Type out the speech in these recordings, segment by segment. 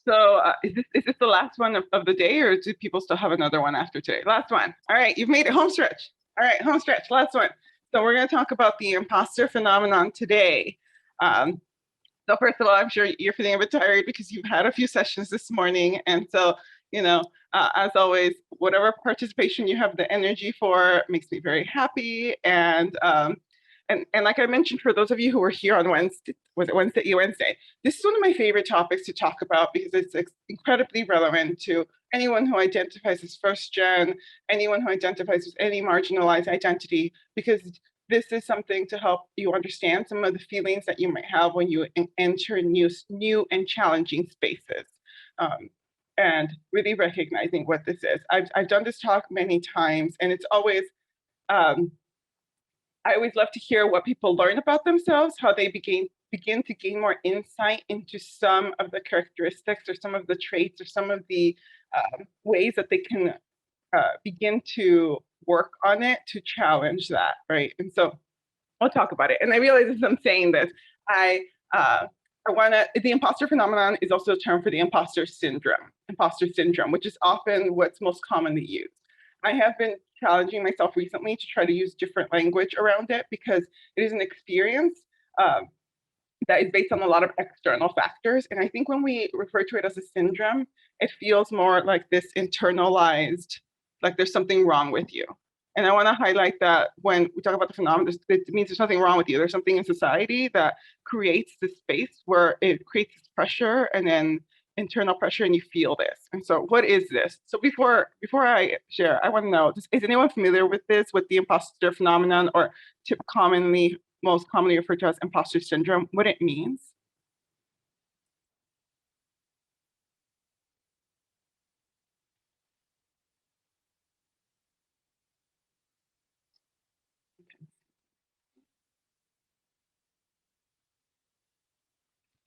So is this the last one of the day, or do people still have another one after today? Last one. All right, you've made it home stretch. All right, home stretch, last one. So we're going to talk about the imposter phenomenon today. Um, so first of all, I'm sure you're feeling a bit tired because you've had a few sessions this morning. And so, as always, whatever participation you have the energy for makes me very happy. And like I mentioned, for those of you who were here on Wednesday, was it Wednesday? Yeah, Wednesday. This is one of my favorite topics to talk about because it's incredibly relevant to anyone who identifies as first gen, anyone who identifies with any marginalized identity, because this is something to help you understand some of the feelings that you might have when you enter new and challenging spaces. And really recognizing what this is. I've done this talk many times, and it's always, I always love to hear what people learn about themselves, how they begin to gain more insight into some of the characteristics or some of the traits or some of the ways that they can begin to work on it to challenge that, right? And so I'll talk about it. And I realize as I'm saying this, I want to, the imposter phenomenon is also a term for the imposter syndrome, which is often what's most commonly used. I have been challenging myself recently to try to use different language around it because it is an experience that is based on a lot of external factors. And I think when we refer to it as a syndrome, it feels more like this internalized, like there's something wrong with you. And I want to highlight that when we talk about the phenomenon, it means there's nothing wrong with you. There's something in society that creates this space where it creates this pressure and then internal pressure, and you feel this. And so what is this? So before I share, I want to know, is anyone familiar with this, with the imposter phenomenon, or most commonly referred to as imposter syndrome, what it means?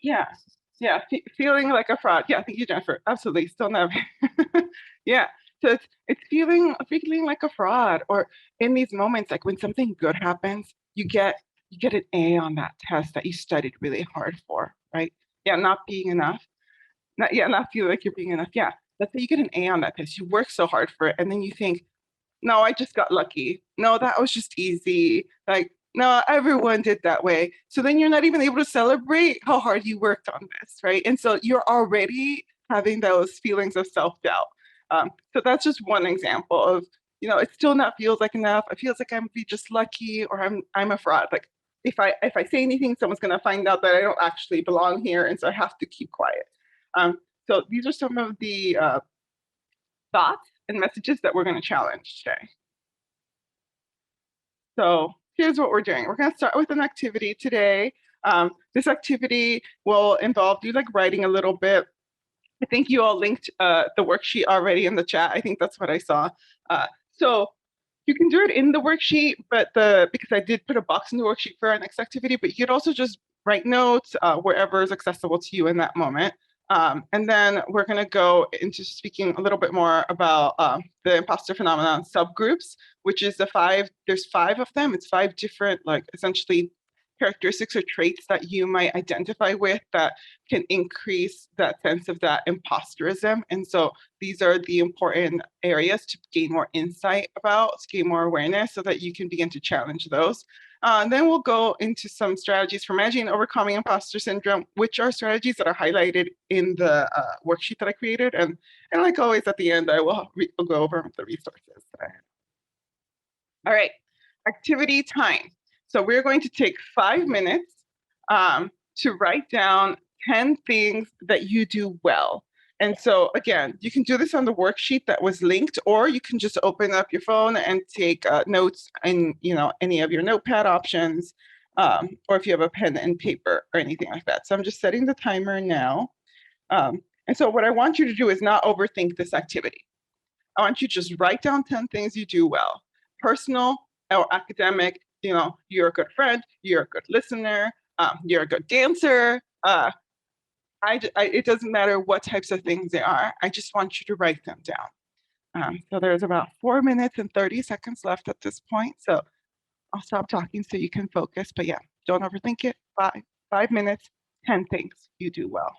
Yeah, yeah, feeling like a fraud. Yeah, thank you, Jennifer. Absolutely, still never. Yeah, so it's feeling like a fraud, or in these moments, like when something good happens, you get an A on that test that you studied really hard for, right? Yeah, not being enough. Not feel like you're being enough. Yeah, let's say you get an A on that test. You work so hard for it, and then you think, no, I just got lucky. No, that was just easy. Like, no, everyone did that way. So then you're not even able to celebrate how hard you worked on this, right? And so you're already having those feelings of self-doubt. So that's just one example of, it still not feels like enough. It feels like I'm just lucky, or I'm a fraud. Like if I say anything, someone's gonna find out that I don't actually belong here, and so I have to keep quiet. So these are some of the thoughts and messages that we're going to challenge today. So here's what we're doing. We're going to start with an activity today. This activity will involve you like writing a little bit. I think you all linked the worksheet already in the chat. I think that's what I saw. So you can do it in the worksheet, but because I did put a box in the worksheet for our next activity, but you could also just write notes wherever is accessible to you in that moment. And then we're going to go into speaking a little bit more about the imposter phenomenon subgroups, which is there's 5 of them. It's 5 different, like essentially characteristics or traits that you might identify with that can increase that sense of that imposterism. And so these are the important areas to gain more insight about, to gain more awareness so that you can begin to challenge those. Then we'll go into some strategies for managing and overcoming imposter syndrome, which are strategies that are highlighted in the worksheet that I created. And like always, at the end, I will go over the resources. All right, activity time. So we're going to take 5 minutes to write down 10 things that you do well. And so again, you can do this on the worksheet that was linked, or you can just open up your phone and take notes in any of your notepad options, or if you have a pen and paper or anything like that. So I'm just setting the timer now. And so what I want you to do is not overthink this activity. I want you to just write down 10 things you do well. Personal or academic, you're a good friend, you're a good listener, you're a good dancer. It doesn't matter what types of things they are. I just want you to write them down. So there's about 4 minutes and 30 seconds left at this point. So I'll stop talking so you can focus. But yeah, don't overthink it. 5 minutes, 10 things you do well.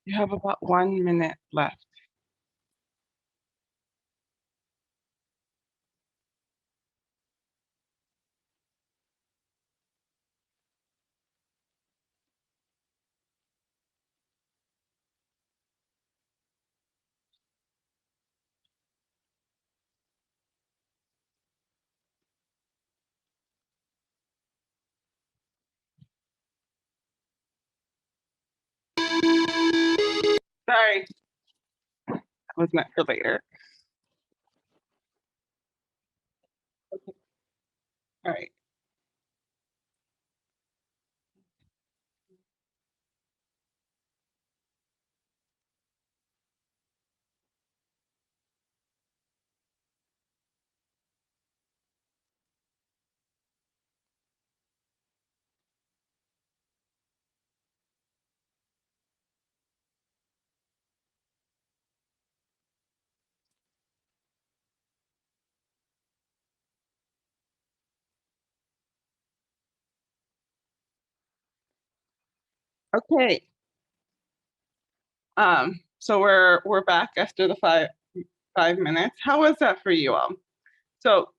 You have about 1 minute left. Sorry, that was meant for later. Okay. All right. Okay. So we're back after the 5 minutes. How was that for you all? So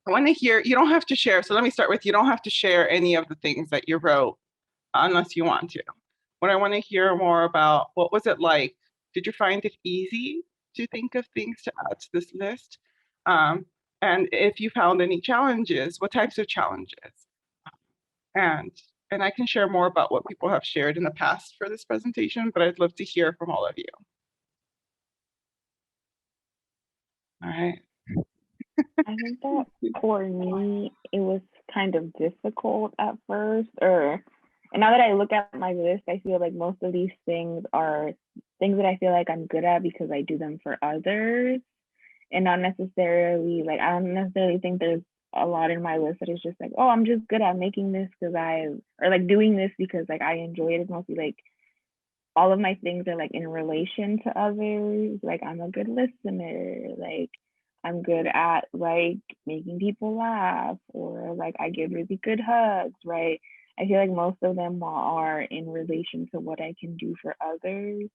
I want to hear, you don't have to share. So let me start with, you don't have to share any of the things that you wrote unless you want to. What I want to hear more about, what was it like? Did you find it easy to think of things to add to this list? Um, and if you found any challenges, what types of challenges? And and I can share more about what people have shared in the past for this presentation, but I'd love to hear from all of you. All right. I think that for me, it was kind of difficult at first, and now that I look at my list, I feel like most of these things are things that I feel like I'm good at because I do them for others, and not necessarily like I don't necessarily think there's a lot in my list that is just like, oh, I'm just good at making this because or like doing this because like I enjoy it. It's mostly like all of my things are like in relation to others. Like I'm a good listener. Like I'm good at like making people laugh, or like I give really good hugs, right? I feel like most of them are in relation to what I can do for others.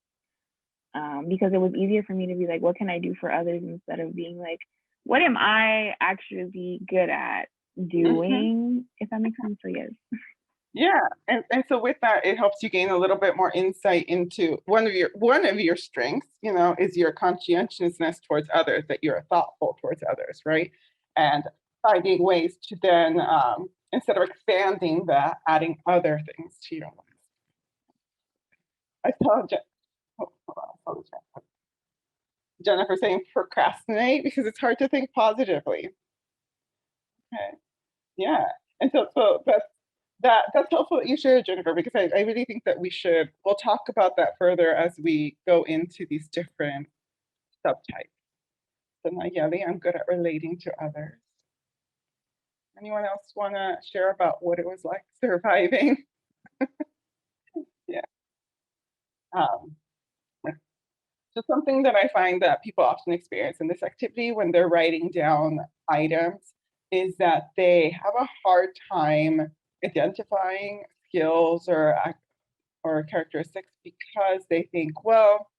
Because it was easier for me to be like, what can I do for others instead of being like, what am I actually good at Mhm. doing? If that makes sense, so yes. Yeah, and so with that, it helps you gain a little bit more insight into one of your strengths, is your conscientiousness towards others, that you're thoughtful towards others, right? And finding ways to then, instead of expanding that, adding other things to your life. I saw oh, hold on, I saw the chat. Jennifer saying procrastinate because it's hard to think positively. Okay. Yeah. And so that's helpful that you shared, Jennifer, because I really think that we'll talk about that further as we go into these different subtypes. So Nayeli, I'm good at relating to others. Anyone else want to share about what it was like surviving? Yeah. Um, so something that I find that people often experience in this activity when they're writing down items is that they have a hard time identifying skills or characteristics because they think, well,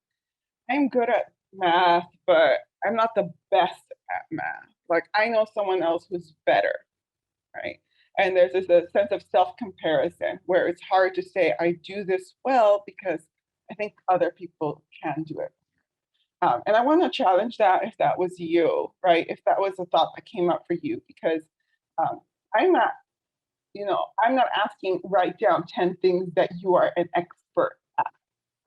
I'm good at math, but I'm not the best at math. Like I know someone else who's better, right? And there's this a sense of self-comparison where it's hard to say I do this well because I think other people can do it. And I want to challenge that if that was you, right? If that was a thought that came up for you, because um, I'm not, I'm not asking write down 10 things that you are an expert at.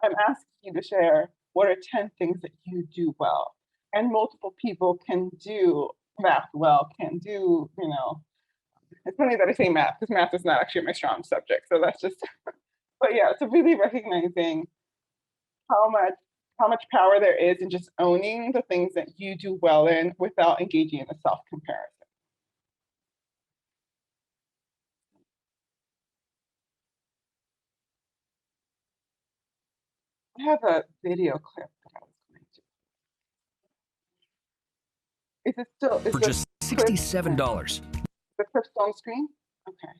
I'm asking you to share what are 10 things that you do well. And multiple people can do math well, can do, it's funny that I say math because math is not actually my strong subject. So that's just, but yeah, so really recognizing how much how much power there is in just owning the things that you do well in without engaging in a self-comparison. I have a video clip that I was going to. Is it still is For just $67. The clip still on screen? Okay.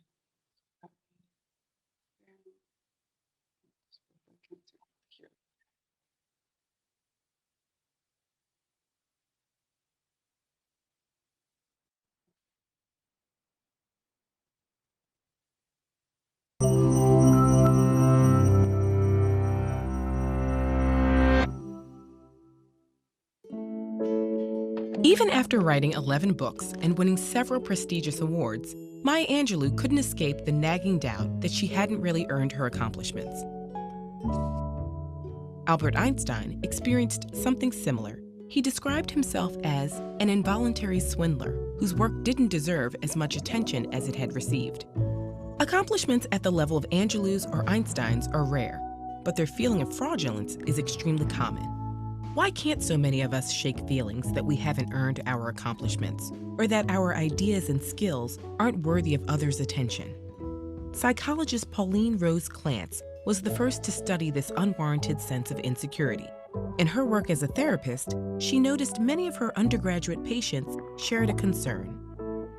Even after writing 11 books and winning several prestigious awards, Maya Angelou couldn't escape the nagging doubt that she hadn't really earned her accomplishments. Albert Einstein experienced something similar. He described himself as an involuntary swindler whose work didn't deserve as much attention as it had received. Accomplishments at the level of Angelou's or Einstein's are rare, but their feeling of fraudulence is extremely common. Why can't so many of us shake feelings that we haven't earned our accomplishments, or that our ideas and skills aren't worthy of others' attention? Psychologist Pauline Rose Clance was the first to study this unwarranted sense of insecurity. In her work as a therapist, she noticed many of her undergraduate patients shared a concern.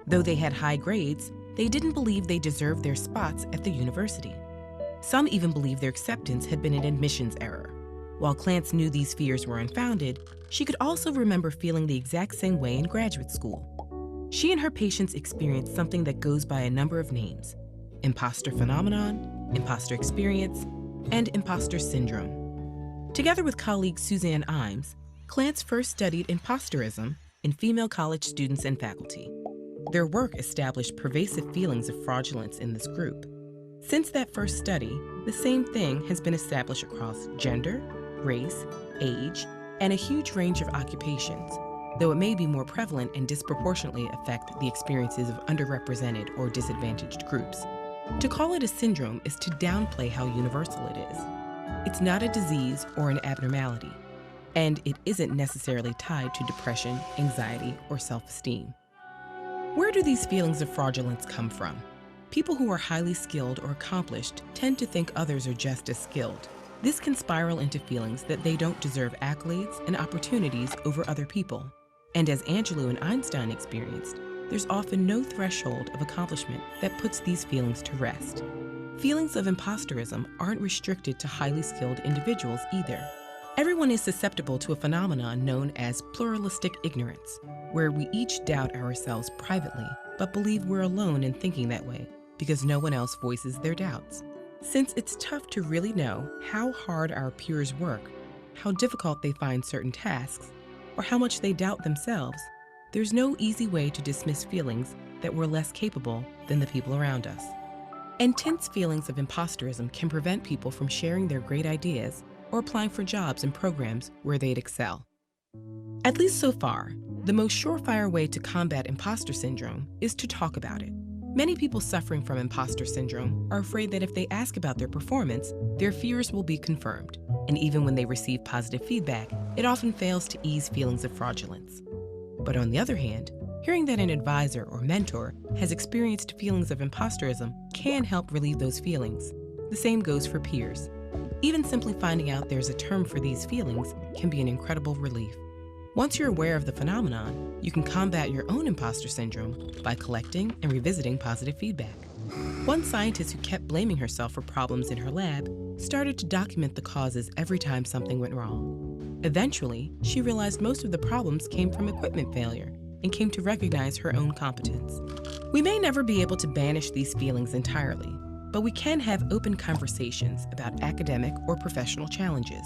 Though they had high grades, they didn't believe they deserved their spots at the university. Some even believed their acceptance had been an admissions error. While Clance knew these fears were unfounded, she could also remember feeling the exact same way in graduate school. She and her patients experienced something that goes by a number of names: imposter phenomenon, imposter experience, and imposter syndrome. Together with colleague Suzanne Imes, Clance first studied imposterism in female college students and faculty. Their work established pervasive feelings of fraudulence in this group. Since that first study, the same thing has been established across gender, race, age, and a huge range of occupations, though it may be more prevalent and disproportionately affect the experiences of underrepresented or disadvantaged groups. To call it a syndrome is to downplay how universal it is. It's not a disease or an abnormality, and it isn't necessarily tied to depression, anxiety, or self-esteem. Where do these feelings of fraudulence come from? People who are highly skilled or accomplished tend to think others are just as skilled. This can spiral into feelings that they don't deserve accolades and opportunities over other people. And as Angelou and Einstein experienced, there's often no threshold of accomplishment that puts these feelings to rest. Feelings of imposterism aren't restricted to highly skilled individuals either. Everyone is susceptible to a phenomenon known as pluralistic ignorance, where we each doubt ourselves privately, but believe we're alone in thinking that way because no one else voices their doubts. Since it's tough to really know how hard our peers work, how difficult they find certain tasks, or how much they doubt themselves, there's no easy way to dismiss feelings that we're less capable than the people around us. Intense feelings of imposterism can prevent people from sharing their great ideas or applying for jobs and programs where they'd excel. At least so far, the most surefire way to combat imposter syndrome is to talk about it. Many people suffering from imposter syndrome are afraid that if they ask about their performance, their fears will be confirmed. And even when they receive positive feedback, it often fails to ease feelings of fraudulence. But on the other hand, hearing that an advisor or mentor has experienced feelings of imposterism can help relieve those feelings. The same goes for peers. Even simply finding out there's a term for these feelings can be an incredible relief. Once you're aware of the phenomenon, you can combat your own imposter syndrome by collecting and revisiting positive feedback. One scientist who kept blaming herself for problems in her lab started to document the causes every time something went wrong. Eventually, she realized most of the problems came from equipment failure and came to recognize her own competence. We may never be able to banish these feelings entirely, but we can have open conversations about academic or professional challenges.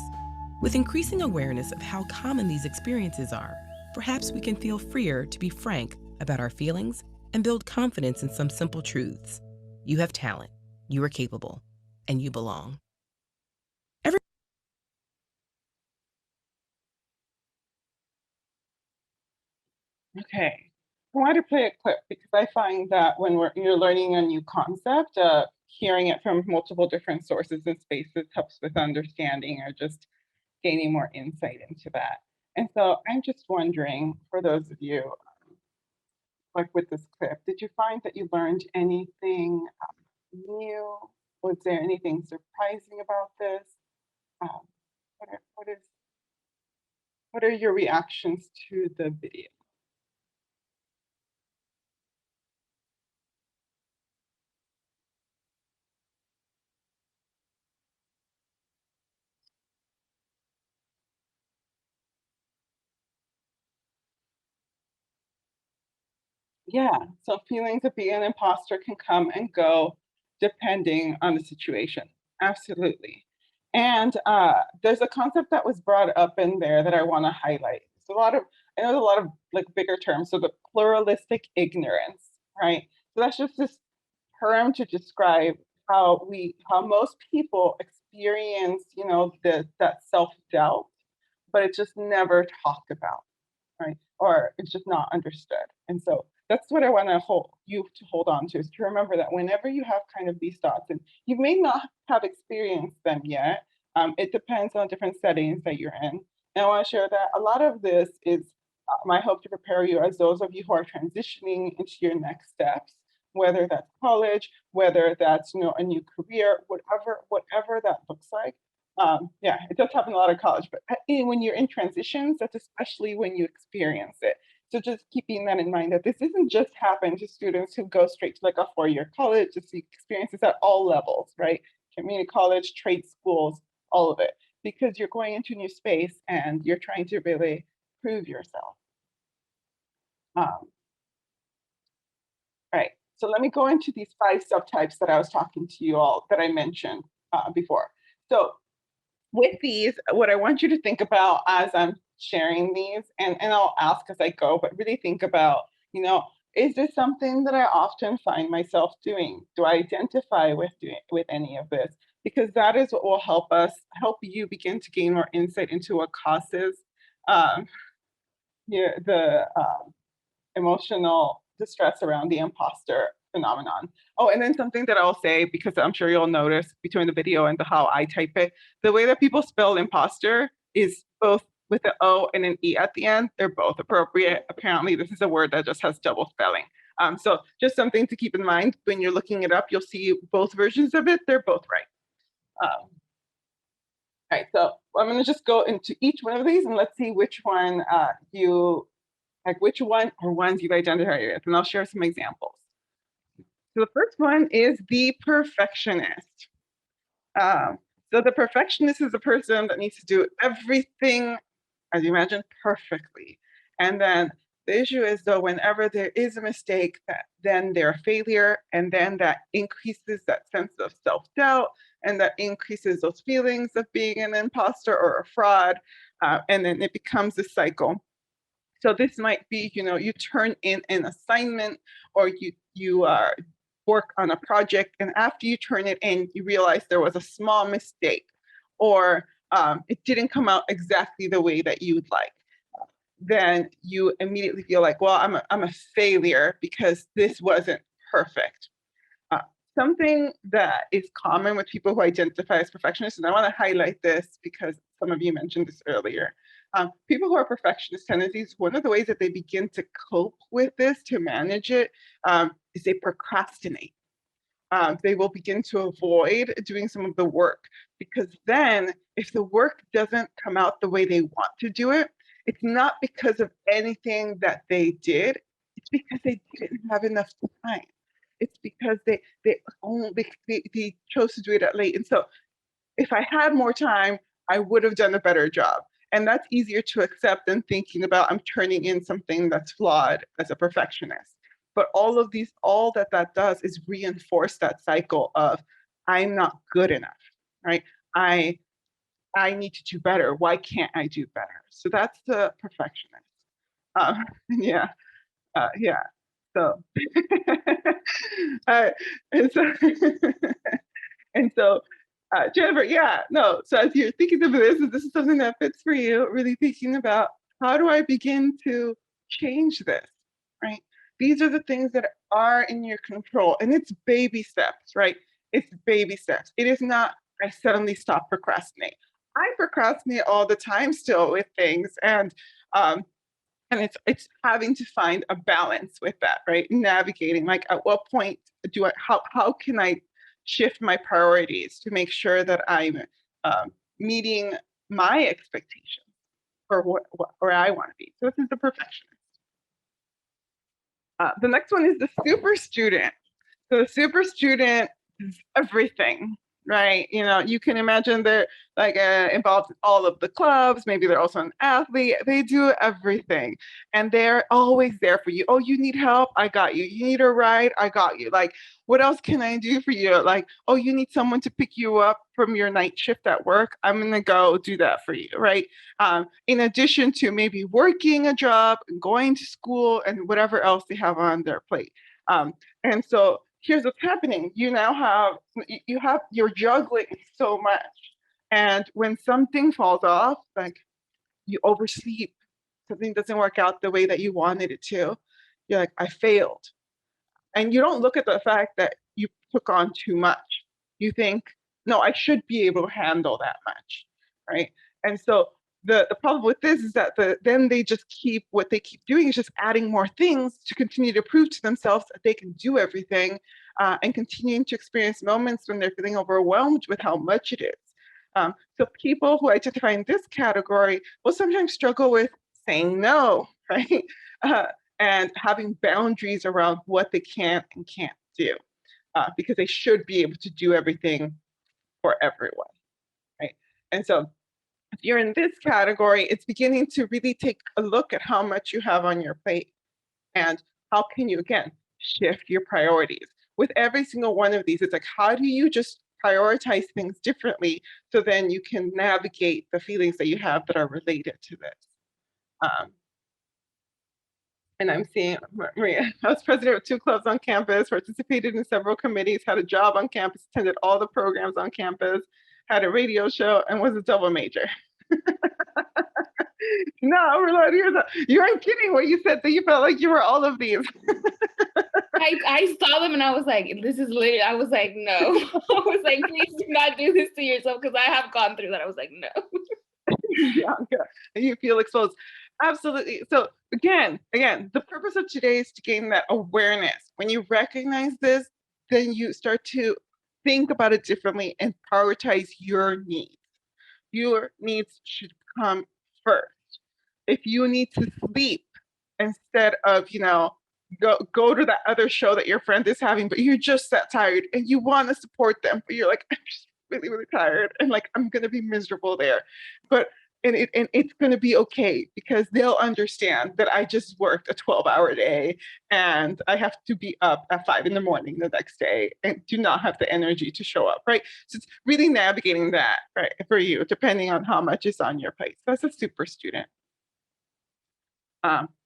With increasing awareness of how common these experiences are, perhaps we can feel freer to be frank about our feelings and build confidence in some simple truths. You have talent, you are capable, and you belong. Okay. I wanted to play a clip because I find that when you're learning a new concept, hearing it from multiple different sources and spaces helps with understanding or just gaining more insight into that. And so I'm just wondering, for those of you, like with this clip, did you find that you learned anything new? Was there anything surprising about this? Um, what are your reactions to the video? Yeah, so feelings of being an imposter can come and go depending on the situation. Absolutely. And there's a concept that was brought up in there that I want to highlight. There's a lot of I know there's a lot of like bigger terms. So the pluralistic ignorance, right? So that's just this term to describe how most people experience, you know, that self-doubt, but it's just never talked about, right? Or it's just not understood. And so that's what I want to hold on to, is to remember that whenever you have kind of these thoughts, and you may not have experienced them yet, it depends on different settings that you're in. And I want to share that a lot of this is my hope to prepare you as those of you who are transitioning into your next steps, whether that's college, whether that's, you know, a new career, whatever that looks like. Yeah, it does happen a lot of college, but when you're in transitions, that's especially when you experience it. So just keeping that in mind, that this isn't just happen to students who go straight to like a 4-year college. It's the experiences at all levels, right? Community college, trade schools, all of it, because you're going into a new space and you're trying to really prove yourself. Right, so let me go into these 5 subtypes that I was talking to you all, that I mentioned before. So with these, what I want you to think about as I'm sharing these, and I'll ask as I go, but really think about, you know, is this something that I often find myself doing? Do I identify with any of this? Because that is what will help you begin to gain more insight into what causes the emotional distress around the imposter phenomenon. Oh, and then something that I'll say, because I'm sure you'll notice between the video and how I type it, the way that people spell imposter is both with an O and an E at the end. They're both appropriate. Apparently, this is a word that just has double spelling. So just something to keep in mind when you're looking it up, you'll see both versions of it. They're both right. All right, so I'm going to just go into each one of these and let's see which one which one or ones you've identified with, and I'll share some examples. So the first one is the perfectionist. So the perfectionist is a person that needs to do everything, as you imagine, perfectly. And then the issue is, though, whenever there is a mistake, then they're a failure, and then that increases that sense of self-doubt, and that increases those feelings of being an imposter or a fraud, and then it becomes a cycle. So this might be, you know, you turn in an assignment, or you work on a project, and after you turn it in, you realize there was a small mistake, or it didn't come out exactly the way that you would like. Then you immediately feel like, well, I'm a failure because this wasn't perfect. Something that is common with people who identify as perfectionists, and I want to highlight this because some of you mentioned this earlier. People who are perfectionist tendencies, one of the ways that they begin to cope with this, to manage it, is they procrastinate. They will begin to avoid doing some of the work, because then if the work doesn't come out the way they want to do it, it's not because of anything that they did, it's because they didn't have enough time. It's because they chose to do it at late. And so if I had more time, I would have done a better job. And that's easier to accept than thinking about I'm turning in something that's flawed as a perfectionist. But all that does is reinforce that cycle of I'm not good enough, right? I need to do better. Why can't I do better? So that's the perfectionist. Yeah, yeah. So, and so, and so, Jennifer, yeah, no. So as you're thinking of this is something that fits for you, really thinking about how do I begin to change this, right? These are the things that are in your control, and it's baby steps, right? It's baby steps. It is not, I suddenly stop procrastinating. I procrastinate all the time still with things, and it's having to find a balance with that, right? Navigating, like, at what point how can I shift my priorities to make sure that I'm meeting my expectations for where I want to be. So this is the perfectionist. The next one is the super student. So the super student is everything. right? You know, you can imagine they're like involved in all of the clubs. Maybe they're also an athlete. They do everything, and they're always there for you. Oh, you need help? I got you. You need a ride? I got you. Like, what else can I do for you? Like, oh, you need someone to pick you up from your night shift at work? I'm gonna go do that for you, right? In addition to maybe working a job, going to school, and whatever else they have on their plate. And so here's what's happening. You now you're juggling so much. And when something falls off, like you oversleep, something doesn't work out the way that you wanted it to, you're like, I failed. And you don't look at the fact that you took on too much. You think, no, I should be able to handle that much, right? And so the problem with this is that then they just what they keep doing is just adding more things to continue to prove to themselves that they can do everything, and continuing to experience moments when they're feeling overwhelmed with how much it is. So people who identify in this category will sometimes struggle with saying no, right? And having boundaries around what they can and can't do, because they should be able to do everything for everyone, right? And so if you're in this category, it's beginning to really take a look at how much you have on your plate and how can you, again, shift your priorities. With every single one of these, it's like, how do you just prioritize things differently so then you can navigate the feelings that you have that are related to this? And I'm seeing Maria. I was president of 2 clubs on campus, participated in several committees, had a job on campus, attended all the programs on campus, had a radio show, and was a double major. No, Rolando, you aren't kidding when you said that you felt like you were all of these. I saw them and I was like, this is literally, I was like, no. I was like, please do not do this to yourself because I have gone through that. I was like, no. Bianca, and you feel exposed. Absolutely. So again, the purpose of today is to gain that awareness. When you recognize this, then you start to think about it differently and prioritize your needs. Your needs should come first. If you need to sleep instead of, go to that other show that your friend is having, but you're just that tired and you want to support them, but you're like, I'm just really, really tired and like I'm gonna be miserable there. But and it's going to be okay because they'll understand that I just worked a 12-hour day and I have to be up at 5 a.m. the next day and do not have the energy to show up, right? So it's really navigating that, right, for you, depending on how much is on your plate. So that's a super student.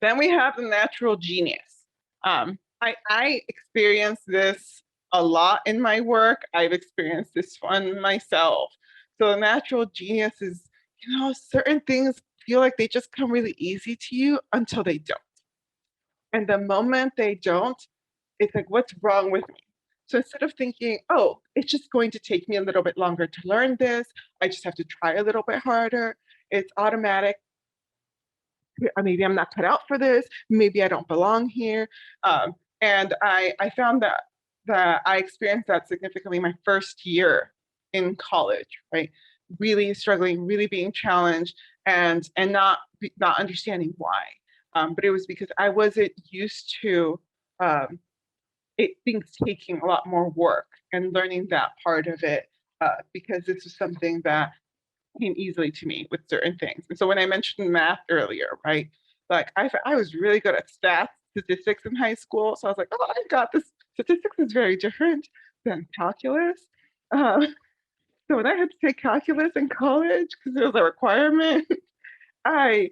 Then we have the natural genius. I experience this a lot in my work. I've experienced this one myself. So the natural genius is, certain things feel like they just come really easy to you until they don't. And the moment they don't, it's like, what's wrong with me? So instead of thinking, oh, it's just going to take me a little bit longer to learn this, I just have to try a little bit harder, it's automatic. Maybe I'm not cut out for this, maybe I don't belong here. And I found that I experienced that significantly my first year in college, right? Really struggling, really being challenged, and not understanding why. But it was because I wasn't used to things taking a lot more work and learning that part of it, because this was something that came easily to me with certain things. And so when I mentioned math earlier, right, like I was really good at statistics in high school. So I was like, oh, I got this. Statistics is very different than calculus. So when I had to take calculus in college because it was a requirement, I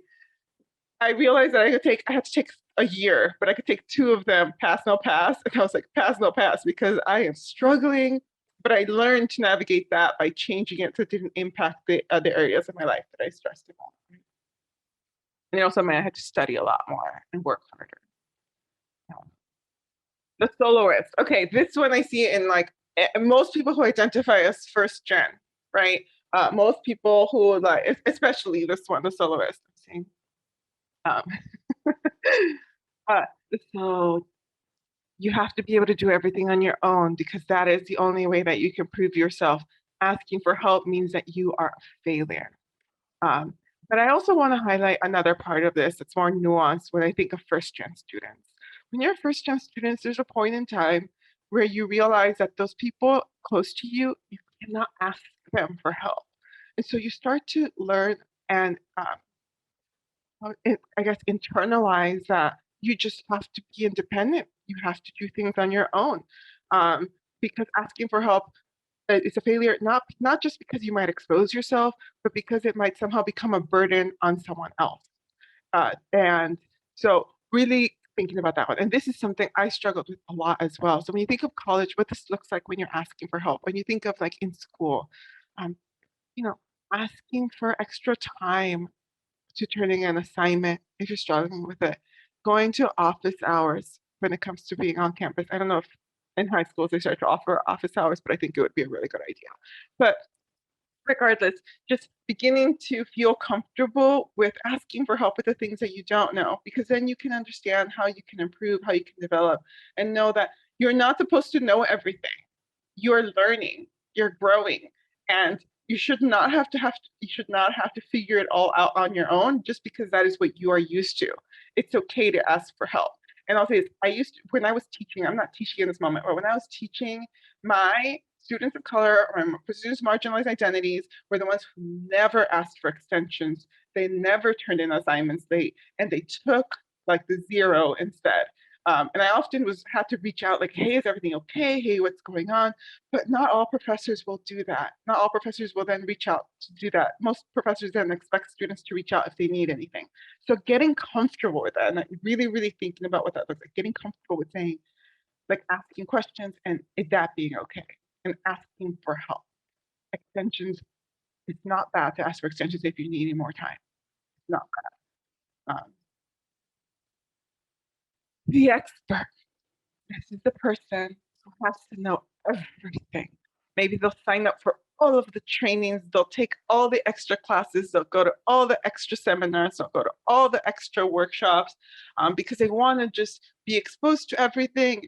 realized that I had to take a year, but I could take 2 of them, pass, no pass. And I was like, pass, no pass, because I am struggling. But I learned to navigate that by changing it so it didn't impact the other areas of my life that I stressed about. And it also meant I had to study a lot more and work harder. The soloist. Okay, this one I see in like most people who identify as first gen, right? Most people who like, especially this one, the soloist. I'm seeing. So you have to be able to do everything on your own because that is the only way that you can prove yourself. Asking for help means that you are a failure. But I also want to highlight another part of this that's more nuanced when I think of first-gen students. When you're first-gen students, there's a point in time where you realize that those people close to you, you cannot ask them for help. And so you start to learn and I guess internalize that you just have to be independent. You have to do things on your own, um, because asking for help is a failure. Not just because you might expose yourself, but because it might somehow become a burden on someone else. And so, really thinking about that one. And this is something I struggled with a lot as well. So when you think of college, what this looks like when you're asking for help, when you think of like in school, um, you know, asking for extra time to turning an assignment if you're struggling with it, going to office hours when it comes to being on campus. I don't know if in high schools they start to offer office hours, but I think it would be a really good idea. But regardless, just beginning to feel comfortable with asking for help with the things that you don't know, because then you can understand how you can improve, how you can develop, and know that you're not supposed to know everything. You're learning, you're growing, and you should not have to figure it all out on your own just because that is what you are used to. It's okay to ask for help. And I'll say this, I used to, when I was teaching, I'm not teaching in this moment, but when I was teaching, my students of color or students with marginalized identities were the ones who never asked for extensions. They never turned in assignments. They took like the zero instead. And I often had to reach out like, hey, is everything okay? Hey, what's going on? But not all professors will do that. Not all professors will then reach out to do that. Most professors then expect students to reach out if they need anything. So getting comfortable with that and really, really thinking about what that looks like, getting comfortable with saying, like asking questions and that being okay and asking for help. Extensions, it's not bad to ask for extensions if you need any more time. It's not bad. The expert. This is the person who has to know everything. Maybe they'll sign up for all of the trainings, they'll take all the extra classes, they'll go to all the extra seminars, they'll go to all the extra workshops because they want to just be exposed to everything,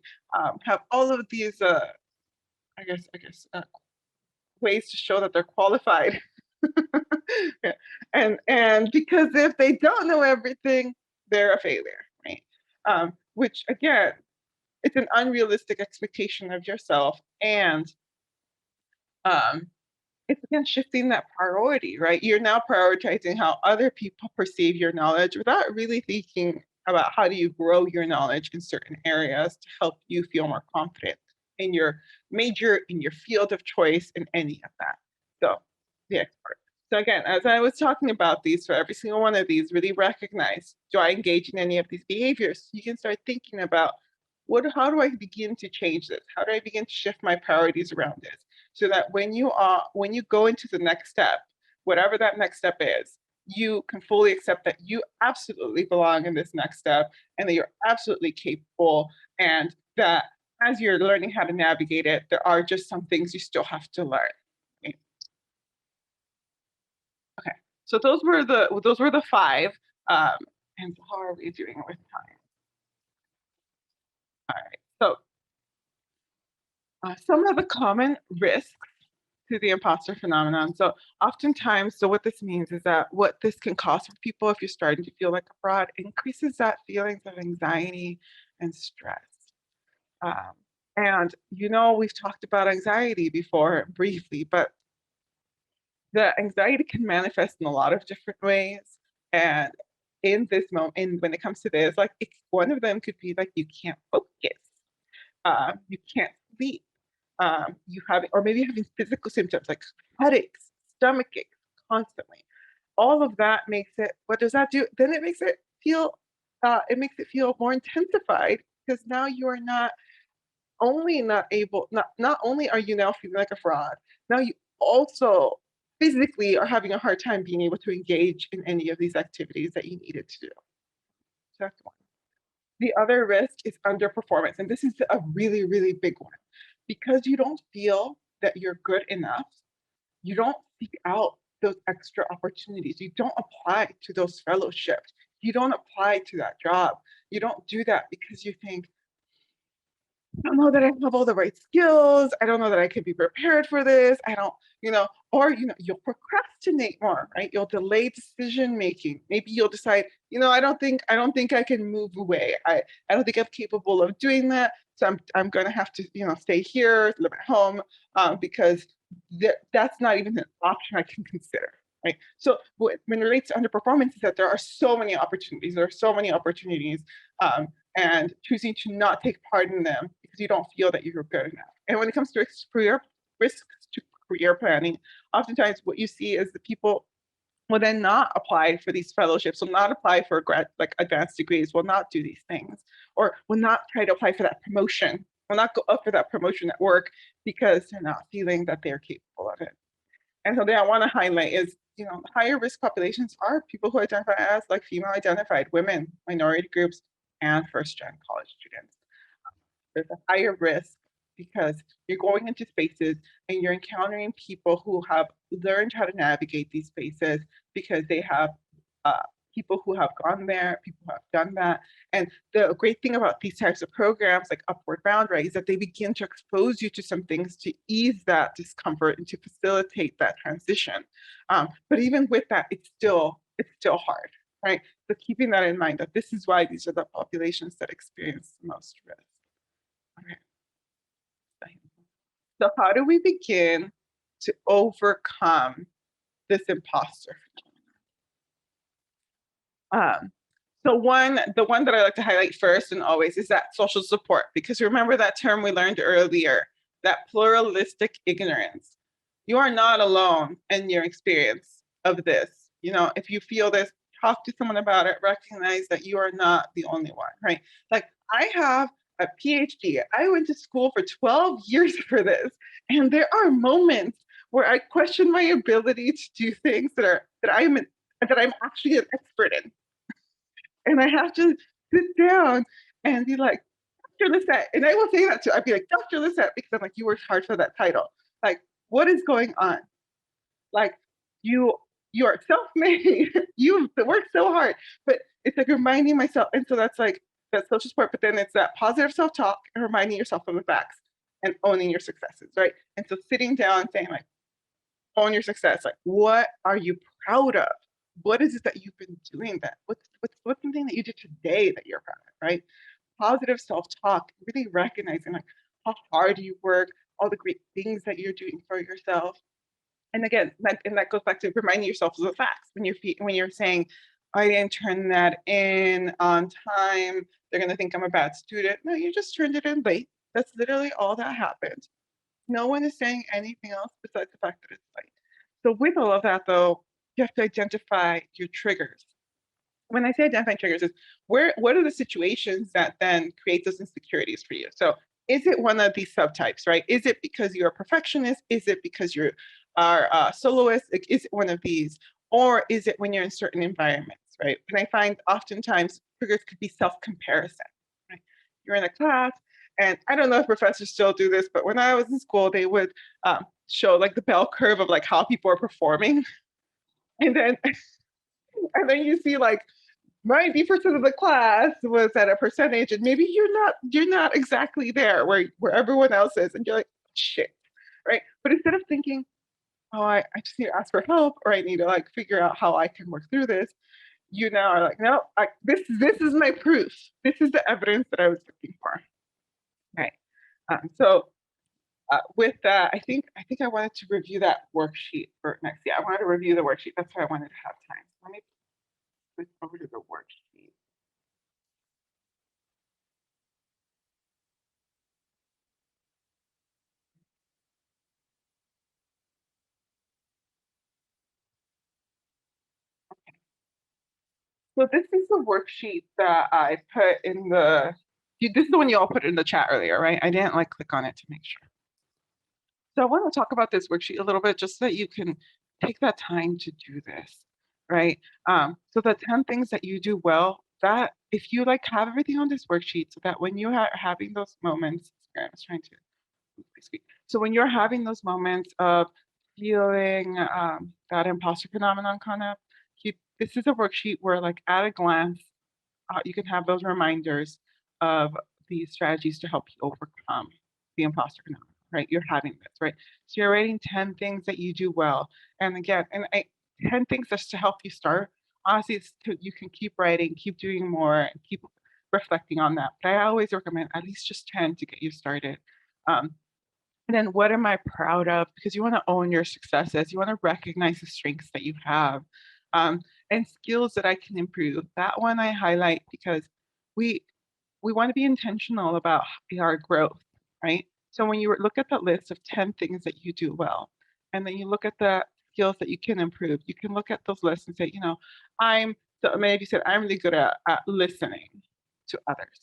have all of these, I guess, ways to show that they're qualified. Yeah. And because if they don't know everything, they're a failure, right? Which again, it's an unrealistic expectation of yourself, and um, it's again shifting that priority, right? You're now prioritizing how other people perceive your knowledge without really thinking about how do you grow your knowledge in certain areas to help you feel more confident in your major, in your field of choice, in any of that. So the expert. So again, as I was talking about these, for every single one of these, really recognize, do I engage in any of these behaviors? You can start thinking about how do I begin to change this? How do I begin to shift my priorities around this? So that when you go into the next step, whatever that next step is, you can fully accept that you absolutely belong in this next step and that you're absolutely capable, and that as you're learning how to navigate it, there are just some things you still have to learn. Okay, so those were the five. And how are we doing with time? All right, so some of the common risks to the imposter phenomenon. So oftentimes, so what this means is that what this can cause for people if you're starting to feel like a fraud increases that feelings of anxiety and stress. And we've talked about anxiety before briefly, but the anxiety can manifest in a lot of different ways. And in this moment, when it comes to this, like one of them could be like you can't focus, you can't sleep, you have, or maybe having physical symptoms like headaches, stomach aches constantly. All of that makes it, what does that do? Then it makes it feel more intensified, because now you are not only not only are you now feeling like a fraud, now you also physically are having a hard time being able to engage in any of these activities that you needed to do. So that's one. The other risk is underperformance. And this is a really, really big one. Because you don't feel that you're good enough, you don't seek out those extra opportunities. You don't apply to those fellowships. You don't apply to that job. You don't do that because you think, I don't know that I have all the right skills. I don't know that I could be prepared for this. I don't, or you'll procrastinate more, right? You'll delay decision making. Maybe you'll decide, I don't think I can move away. I don't think I'm capable of doing that. So I'm going to have to, stay here, live at home, because that's not even an option I can consider, right? So when it relates to underperformance, is that there are so many opportunities. There are so many opportunities, and choosing to not take part in them because you don't feel that you're good enough. And when it comes to risks to career planning, oftentimes what you see is the people will then not apply for these fellowships, will not apply for like advanced degrees, will not do these things, or will not try to apply for that promotion, will not go up for that promotion at work because they're not feeling that they're capable of it. And something I want to highlight is, higher risk populations are people who identify as like female identified women, minority groups, and first-gen college students. There's a higher risk because you're going into spaces and you're encountering people who have learned how to navigate these spaces because they have people who have gone there, people who have done that. And the great thing about these types of programs like Upward Bound, right, is that they begin to expose you to some things to ease that discomfort and to facilitate that transition. But even with that, it's still hard, right? So keeping that in mind, that this is why these are the populations that experience the most risk. Okay. So how do we begin to overcome this imposter? So the one that I like to highlight first and always is that social support, because remember that term we learned earlier, that pluralistic ignorance. You are not alone in your experience of this. If you feel this, talk to someone about it, recognize that you are not the only one, right? Like I have a PhD. I went to school for 12 years for this. And there are moments where I question my ability to do things that I'm actually an expert in. And I have to sit down and be like, Dr. Lisette. And I will say that too. I'd be like, Dr. Lisette, because I'm like, you worked hard for that title. Like, what is going on? Like, you are self-made. You've worked so hard. But it's like reminding myself. And so that's like that social support. But then it's that positive self-talk and reminding yourself of the facts and owning your successes, right? And so sitting down and saying, like, own your success. Like, what are you proud of? What is it that you've been doing that? What's something that you did today that you're proud of, right? Positive self-talk, really recognizing like how hard you work, all the great things that you're doing for yourself. And again, that goes back to reminding yourself of the facts. When you're saying, I didn't turn that in on time, they're gonna think I'm a bad student. No, you just turned it in late. That's literally all that happened. No one is saying anything else besides the fact that it's late. So with all of that though, you have to identify your triggers. When I say identify triggers, is what are the situations that then create those insecurities for you? So is it one of these subtypes, right? Is it because you're a perfectionist? Is it because you are a soloist? Is it one of these? Or is it when you're in certain environments, right? And I find oftentimes triggers could be self-comparison, right? You're in a class, and I don't know if professors still do this, but when I was in school, they would show like the bell curve of like how people are performing. And then you see like 90% of the class was at a percentage, and maybe you're not exactly there where everyone else is, and you're like, shit, right? But instead of thinking, oh, I just need to ask for help, or I need to like figure out how I can work through this, you now are like, no, this is my proof. This is the evidence that I was looking for, right? So with that, I think I wanted to review that worksheet for next. Yeah, I wanted to review the worksheet. That's why I wanted to have time. Let me switch over to the worksheet. So this is the worksheet that I put in this is the one you all put in the chat earlier, right? I didn't like click on it to make sure. So I want to talk about this worksheet a little bit just so that you can take that time to do this, right? So the 10 things that you do well, that if you like have everything on this worksheet so that when you are having those moments, sorry, I was trying to speak. So when you're having those moments of feeling that imposter phenomenon kind of, this is a worksheet where like at a glance, you can have those reminders of these strategies to help you overcome the imposter phenomenon, right? You're having this, right? So you're writing 10 things that you do well. And again, 10 things just to help you start. Honestly, you can keep writing, keep doing more, and keep reflecting on that. But I always recommend at least just 10 to get you started. And then what am I proud of? Because you want to own your successes. You want to recognize the strengths that you have, and skills that I can improve. That one I highlight because we we want to be intentional about our growth, right? So when you look at that list of 10 things that you do well, and then you look at the skills that you can improve, you can look at those lists and say, so maybe you said, I'm really good at listening to others.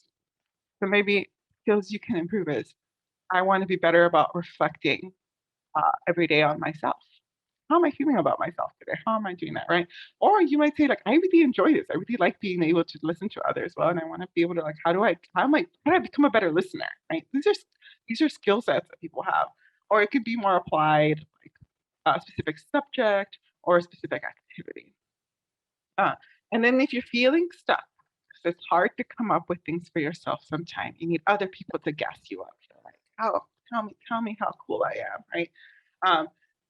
So maybe skills you can improve is I want to be better about reflecting every day on myself. How am I feeling about myself today? How am I doing that, right? Or you might say, like, I really enjoy this. I really like being able to listen to others well, and I want to be able to, like, how do I become a better listener, right? These are skill sets that people have, or it could be more applied, like a specific subject or a specific activity. Uh, and then if you're feeling stuck, 'cause it's hard to come up with things for yourself sometimes. You need other people to gas you up. They're like, oh, tell me how cool I am, right?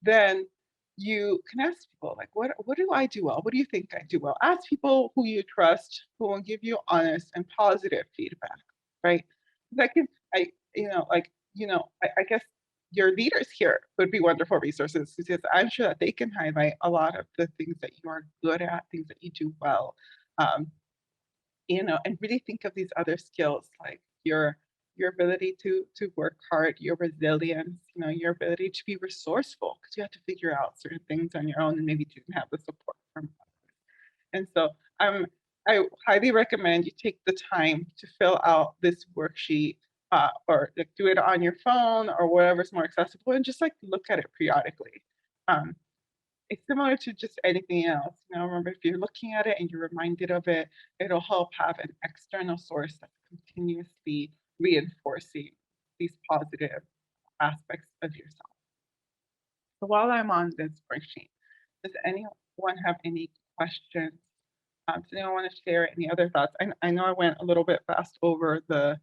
Then you can ask people like, what do I do well? What do you think I do well? Ask people who you trust, who will give you honest and positive feedback, right? That can, I guess your leaders here would be wonderful resources because I'm sure that they can highlight a lot of the things that you are good at, things that you do well. Um, and really think of these other skills like your ability to work hard, your resilience, your ability to be resourceful because you have to figure out certain things on your own and maybe didn't have the support from others. And so I highly recommend you take the time to fill out this worksheet, or like do it on your phone or whatever's more accessible, and just like look at it periodically. Um, it's similar to just anything else. Remember, if you're looking at it and you're reminded of it, it'll help have an external source that's continuously reinforcing these positive aspects of yourself. So while I'm on this worksheet, does anyone have any questions? Does anyone want to share any other thoughts? I know I went a little bit fast over the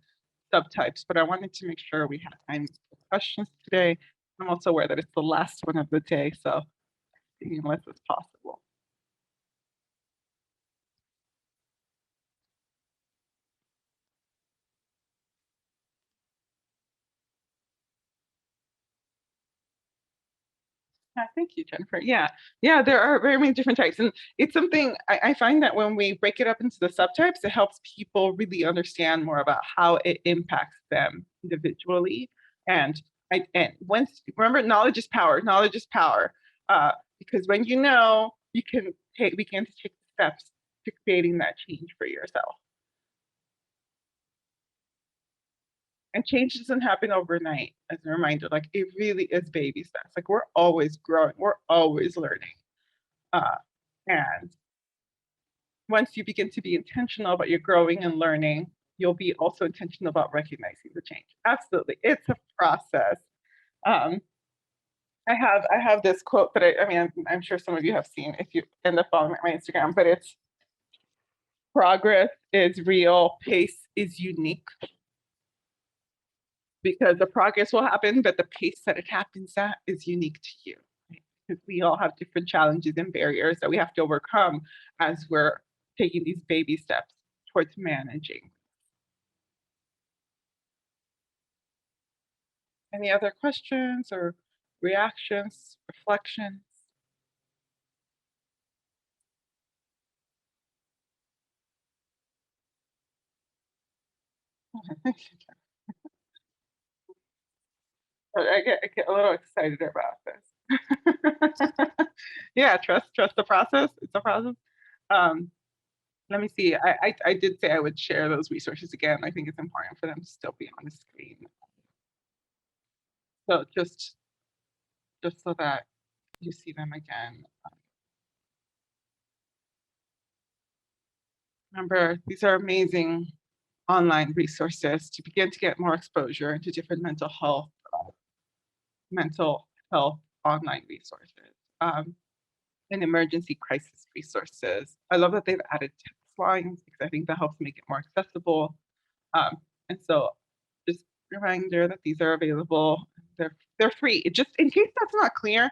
subtypes, but I wanted to make sure we had time for questions today. I'm also aware that it's the last one of the day, so being less as possible. Thank you, Jennifer. Yeah, there are very many different types, and it's something I find that when we break it up into the subtypes, it helps people really understand more about how it impacts them individually. And once remember, knowledge is power. Knowledge is power, because when you know, you can begin to take steps to creating that change for yourself. And change doesn't happen overnight, as a reminder. Like, it really is baby steps. Like, we're always growing, we're always learning. And once you begin to be intentional about your growing and learning, you'll be also intentional about recognizing the change. Absolutely, it's a process. I have this quote that I mean, I'm sure some of you have seen if you end up following my Instagram, but it's progress is real, pace is unique. Because the progress will happen, but the pace that it happens at is unique to you. Right? Because we all have different challenges and barriers that we have to overcome as we're taking these baby steps towards managing. Any other questions or reactions, reflections? I get a little excited about this. Yeah, trust the process. It's a process. Let me see. I did say I would share those resources again. I think it's important for them to still be on the screen. So just so that you see them again. Remember, these are amazing online resources to begin to get more exposure into different mental health online resources, and emergency crisis resources. I love that they've added text lines because I think that helps make it more accessible. And so just a reminder that these are available. They're free. Just in case that's not clear,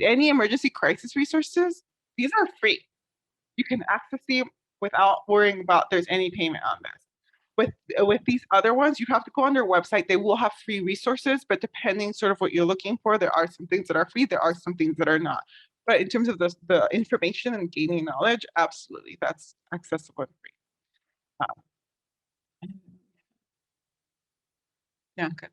any emergency crisis resources, these are free. You can access them without worrying about there's any payment on this. with these other ones, you have to go on their website. They will have free resources, but depending sort of what you're looking for, there are some things that are free, there are some things that are not. But in terms of the information and gaining knowledge, absolutely, that's accessible and free. Yeah, good.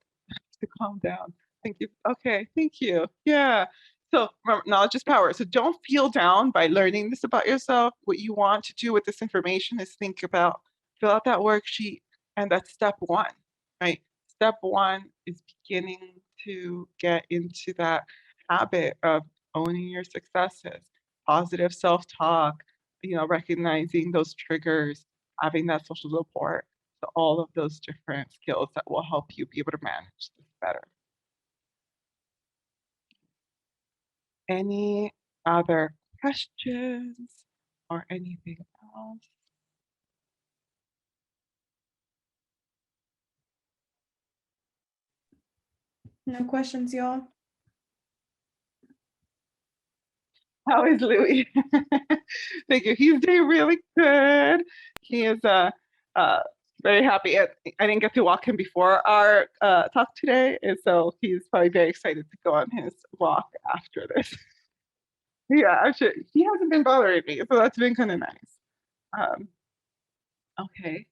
To calm down. Thank you. Okay, thank you. Yeah. So remember, knowledge is power. So don't feel down by learning this about yourself. What you want to do with this information is think about, fill out that worksheet, and that's step one, right? Step one is beginning to get into that habit of owning your successes, positive self-talk, recognizing those triggers, having that social support. So all of those different skills that will help you be able to manage this better. Any other questions or anything else? No questions, y'all. How is Louis? Thank you. He's doing really good. He is very happy. I didn't get to walk him before our talk today, and so he's probably very excited to go on his walk after this. Yeah, actually, he hasn't been bothering me, so that's been kind of nice. Okay.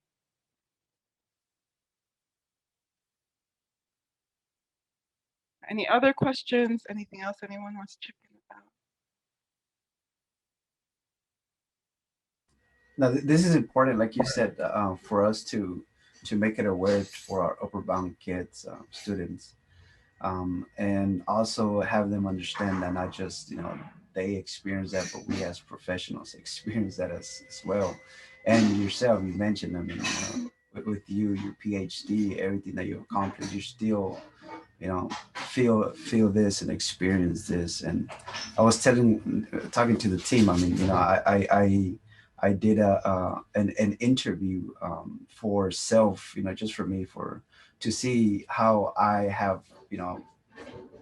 Any other questions? Anything else anyone wants to chip in about? Now, this is important, like you said, for us to make it aware for our upper bound kids, students, and also have them understand that not just they experience that, but we as professionals experience that as well. And yourself, you mentioned, I mean, with you, your PhD, everything that you accomplished, you still feel this and experience this. And I was talking to the team, I mean, I did an interview for self, just for me, to see how I have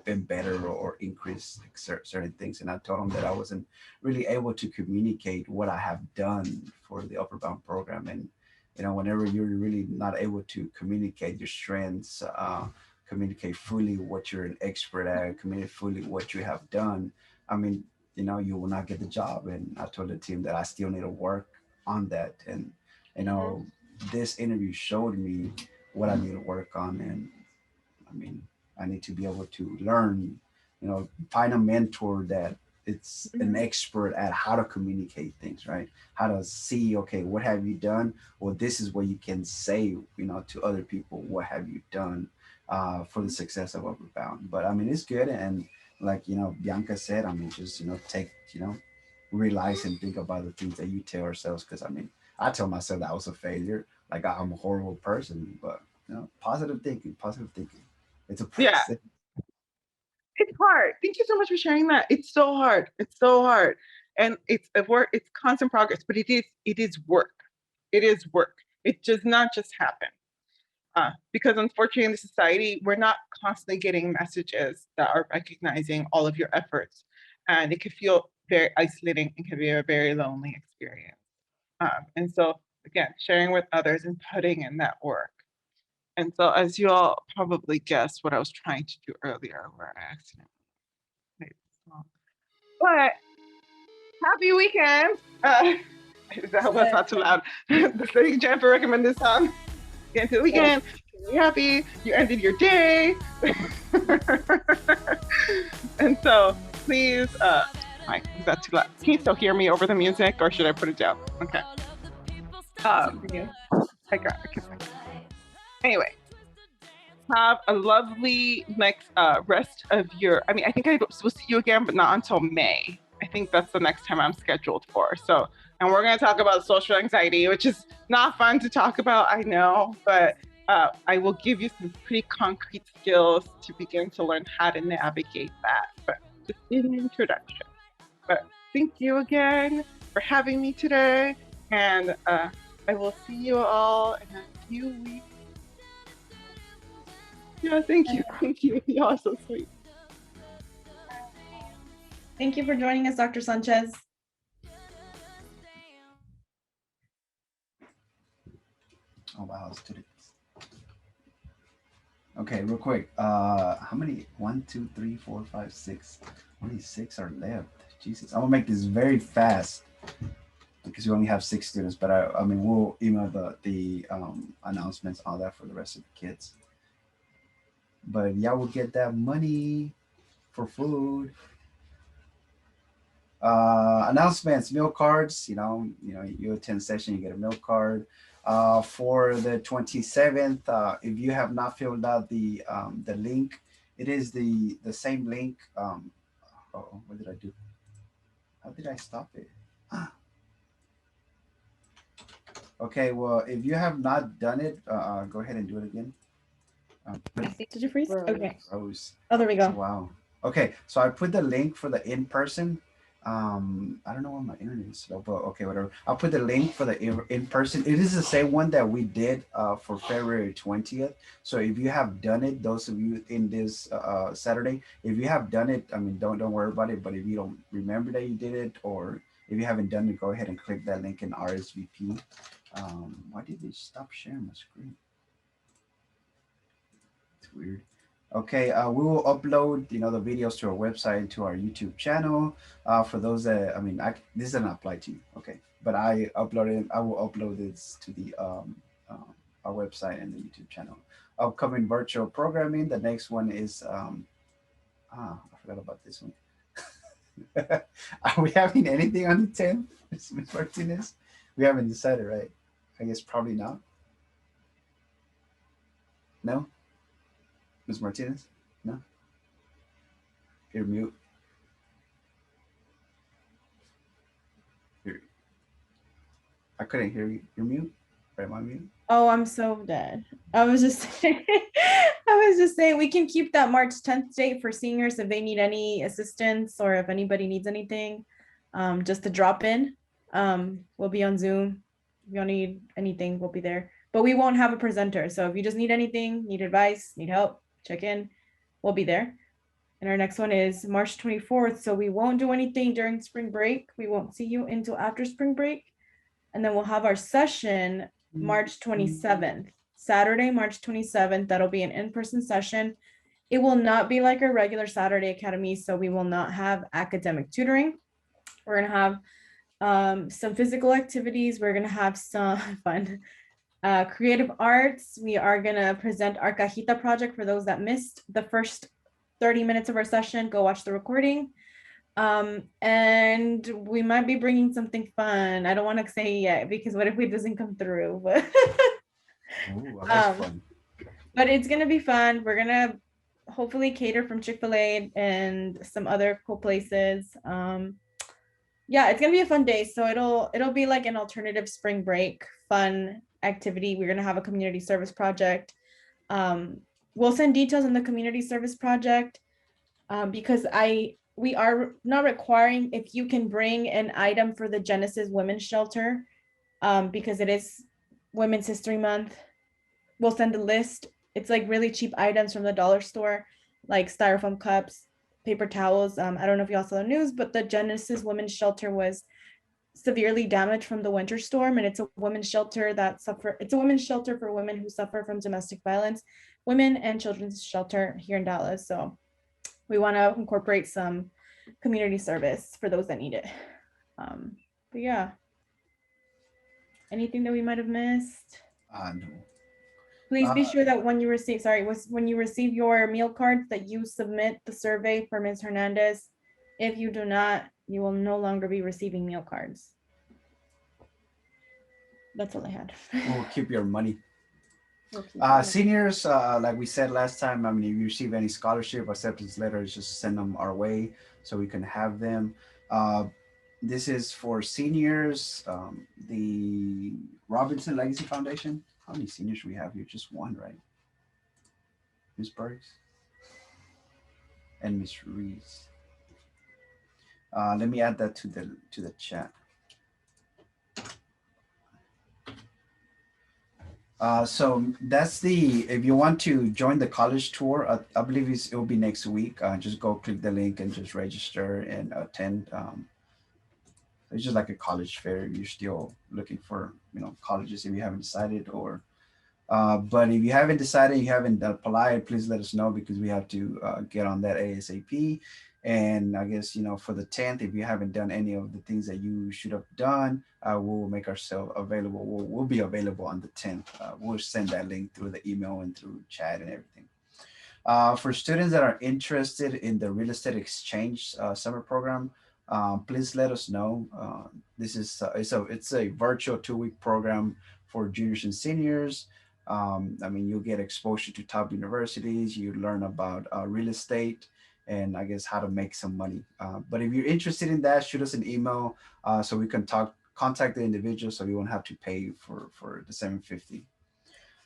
been better or increased certain things. And I told them that I wasn't really able to communicate what I have done for the upper bound program. And whenever you're really not able to communicate your strengths, communicate fully what you're an expert at, communicate fully what you have done, I mean, you will not get the job. And I told the team that I still need to work on that. And this interview showed me what I need to work on. And I mean, I need to be able to learn, find a mentor that it's an expert at how to communicate things, right? How to see, okay, what have you done? Well, this is what you can say, to other people, what have you done for the success of Upper Bound. But I mean, it's good. And like, Bianca said, I mean, just, take, realize and think about the things that you tell ourselves. Cause I mean, I tell myself that I was a failure. Like I'm a horrible person, but positive thinking. It's a process. Yeah. It's hard. Thank you so much for sharing that. It's so hard. It's so hard. And it's a work, it's constant progress, but it is work. It is work. It does not just happen. Because unfortunately in the society, we're not constantly getting messages that are recognizing all of your efforts. And it can feel very isolating. It can be a very lonely experience. And so again, sharing with others and putting in that work. And so as you all probably guessed what I was trying to do earlier, where I accidentally made this song. But happy weekend. I hope that's not too loud. Thank Jennifer recommend this song. Get into the weekend. Be happy. You ended your day. And so please, Mike, is that too loud? Can you still hear me over the music or should I put it down? Okay. I got it. Anyway, have a lovely next rest of your, I mean, I think I will see you again, but not until May. I think that's the next time I'm scheduled for. So, and we're going to talk about social anxiety, which is not fun to talk about, I know, but I will give you some pretty concrete skills to begin to learn how to navigate that, but just in introduction. But thank you again for having me today, and I will see you all in a few weeks. Yeah, thank you. Thank you. Y'all are so sweet. Thank you for joining us, Dr. Sanchez. Oh wow, students. Okay, real quick. How many? One, two, three, four, five, six. Only six are left. Jesus, I'm gonna make this very fast because we only have six students. But I mean, we'll email the announcements, all that for the rest of the kids. But y'all will get that money for food. Announcements, meal cards. You attend session, you get a meal card. For the 27th, if you have not filled out the link, it is the same link. Oh, what did I do? How did I stop it? Okay, well, if you have not done it, go ahead and do it again. Did you freeze? Okay. Rose. Oh, there we go. Wow. Okay, so I put the link for the in-person. I don't know why my internet is slow, but okay, whatever. I'll put the link for the in-person. It is the same one that we did for February 20th. So if you have done it, those of you in this Saturday, if you have done it, I mean, don't worry about it. But if you don't remember that you did it, or if you haven't done it, go ahead and click that link in RSVP. Why did they stop sharing my screen? It's weird. Okay, we will upload the videos to our website, to our YouTube channel. For those that, I mean, this doesn't apply to you, okay? But I will upload this to the our website and the YouTube channel. Upcoming virtual programming. The next one is I forgot about this one. Are we having anything on the 10th, Ms. Martinez? We haven't decided, right? I guess probably not. No? Ms. Martinez? No? You're mute. I couldn't hear you. You're mute? Right, am I mute? Oh, I'm so dead. I was just saying, we can keep that March 10th date for seniors if they need any assistance or if anybody needs anything, just to drop in. We'll be on Zoom. If you need anything, we'll be there. But we won't have a presenter. So if you just need anything, need advice, need help, check in, we'll be there. And our next one is March 24th. So we won't do anything during spring break. We won't see you until after spring break. And then we'll have our session March 27th, Saturday, March 27th. That'll be an in-person session. It will not be like a regular Saturday Academy. So we will not have academic tutoring. We're going to have some physical activities. We're going to have some fun creative arts. We are going to present our cajita project for those that missed the first 30 minutes of our session. Go watch the recording. And we might be bringing something fun. I don't want to say yet because what if it doesn't come through? But Ooh, that's fun. But it's gonna be fun. We're gonna hopefully cater from Chick-fil-A and some other cool places. Yeah, it's gonna be a fun day. So it'll be like an alternative spring break fun activity. We're gonna have a community service project. We'll send details on the community service project because we are not requiring if you can bring an item for the Genesis Women's Shelter because it is Women's History Month. We'll send a list. It's like really cheap items from the dollar store, like styrofoam cups, paper towels. I don't know if y'all saw the news, but the Genesis Women's Shelter was severely damaged from the winter storm, and it's a women's shelter it's a women's shelter for women who suffer from domestic violence, women and children's shelter here in Dallas. So we want to incorporate some community service for those that need it. But yeah, anything that we might have missed? No. Please be sure that when you receive your meal cards that you submit the survey for Ms. Hernandez. If you do not, you will no longer be receiving meal cards. That's all I had. We'll keep your money. Seniors, like we said last time, I mean, if you receive any scholarship acceptance letters, just send them our way so we can have them. This is for seniors, the Robinson Legacy Foundation. How many seniors do we have here? Just one, right? Ms. Burks and Ms. Reese. Let me add that to the chat. So that's if you want to join the college tour, I believe it will be next week. Just go click the link and just register and attend. It's just like a college fair. You're still looking for, colleges if you haven't decided, or But if you haven't decided, you haven't applied, please let us know because we have to get on that ASAP. And I guess, for the 10th, if you haven't done any of the things that you should have done, we'll make ourselves available. We'll be available on the 10th. We'll send that link through the email and through chat and everything. For students that are interested in the real estate exchange summer program, please let us know. This is it's a virtual 2-week program for juniors and seniors. I mean, you'll get exposure to top universities. You learn about real estate and I guess how to make some money. But if you're interested in that, shoot us an email so we can contact the individual so you won't have to pay for the 750.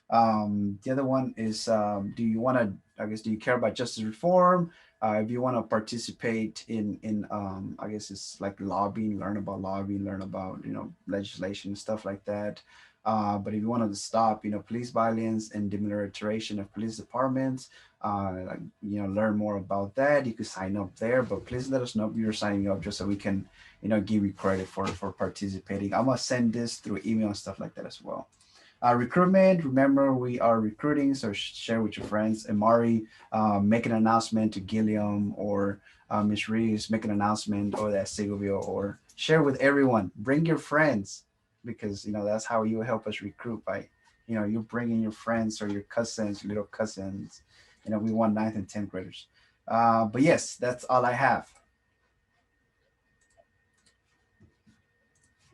The other one is, do you want to, I guess, do you care about justice reform? If you want to participate in I guess it's like lobbying, learn about lobbying, learn about, legislation and stuff like that. But if you want to stop, police violence and demilitarization of police departments, learn more about that, you could sign up there. But please let us know if you're signing up just so we can, give you credit for participating. I'm gonna send this through email and stuff like that as well. Recruitment, remember we are recruiting, so share with your friends. Amari, make an announcement to Gilliam or Miss Reeves, make an announcement, or that Silvio, or share with everyone. Bring your friends because that's how you help us recruit by you bringing your friends or your cousins, your little cousins. We want 9th and 10th graders. But yes, that's all I have.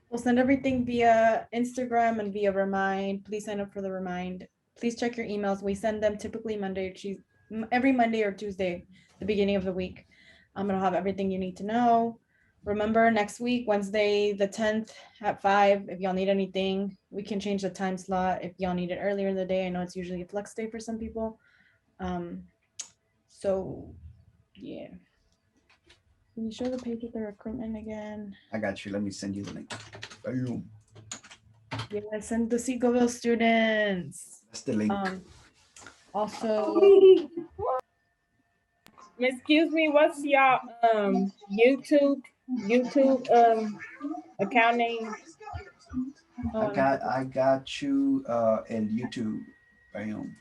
We'll send everything via Instagram and via Remind. Please sign up for the Remind. Please check your emails. We send them typically Monday or Tuesday, every Monday or Tuesday, the beginning of the week. I'm gonna have everything you need to know. Remember, next week, Wednesday, the 10th at 5. If y'all need anything, we can change the time slot. If y'all need it earlier in the day, I know it's usually a flex day for some people. So yeah. Can you show the page with the recruitment again? I got you. Let me send you the link. Boom. Yeah, send the Seagoville students. That's the link. Also, Excuse me, what's your YouTube account name? I got you in YouTube. Boom.